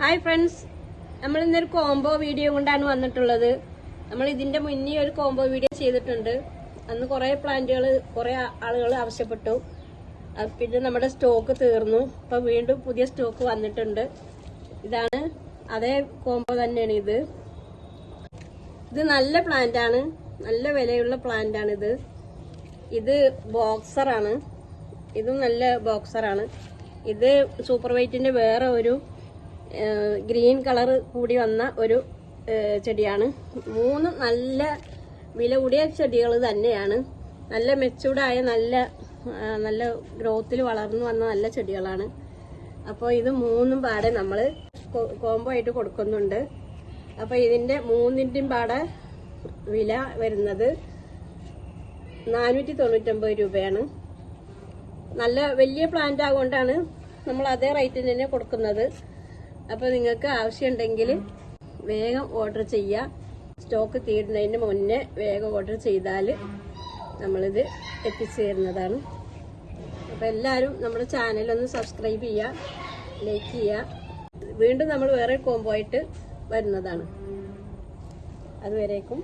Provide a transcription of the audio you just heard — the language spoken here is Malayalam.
ഹായ് ഫ്രണ്ട്സ്, നമ്മൾ ഇന്നൊരു കോംബോ വീഡിയോ കൊണ്ടാണ് വന്നിട്ടുള്ളത്. നമ്മൾ ഇതിന്റെ മുന്നേ ഒരു കോംബോ വീഡിയോ ചെയ്തിട്ടുണ്ട്. അന്ന് കുറെ പ്ലാന്റുകൾ കുറെ ആളുകൾ ആവശ്യപ്പെട്ടു. പിന്നെ നമ്മുടെ സ്റ്റോക്ക് തീർന്നു. ഇപ്പൊ വീണ്ടും പുതിയ സ്റ്റോക്ക് വന്നിട്ടുണ്ട്. ഇതാണ് അതേ കോംബോ തന്നെയാണ് ഇത്. ഇത് നല്ല പ്ലാന്റ് ആണ്, നല്ല വിലയുള്ള പ്ലാന്റ് ആണ് ഇത്. ഇത് ബോക്സറാണ്. ഇതും നല്ല ബോക്സറാണ്. ഇത് സൂപ്പർ വൈറ്റിന്റെ വേറെ ഒരു ഗ്രീൻ കളർ കൂടി വന്ന ഒരു ചെടിയാണ്. മൂന്നും നല്ല വില കൂടിയ ചെടികൾ തന്നെയാണ്. നല്ല മെച്ചൂർഡായ നല്ല ഗ്രോത്തിൽ വളർന്നു വന്ന നല്ല ചെടികളാണ്. അപ്പോൾ ഇത് മൂന്നും പാടെ നമ്മൾ കോംബോ ആയിട്ട് കൊടുക്കുന്നുണ്ട്. അപ്പോൾ ഇതിന്റെ മൂന്നിന്റെയും പാടെ വില വരുന്നത് 499 രൂപയാണ്. നല്ല വലിയ പ്ലാന്റ് ആയതുകൊണ്ടാണ് നമ്മൾ അതേ റേറ്റിന് തന്നെ കൊടുക്കുന്നത്. അപ്പോൾ നിങ്ങൾക്ക് ആവശ്യമുണ്ടെങ്കിൽ വേഗം ഓർഡർ ചെയ്യുക. സ്റ്റോക്ക് തീരുന്നതിന് മുന്നേ വേഗം ഓർഡർ ചെയ്താൽ നമ്മളിത് എത്തിച്ചു തരുന്നതാണ്. അപ്പോൾ എല്ലാവരും നമ്മുടെ ചാനലൊന്ന് സബ്സ്ക്രൈബ് ചെയ്യുക, ലൈക്ക് ചെയ്യുക. വീണ്ടും നമ്മൾ വേറെ കോംബോ ആയിട്ട് വരുന്നതാണ്. അതുവരേക്കും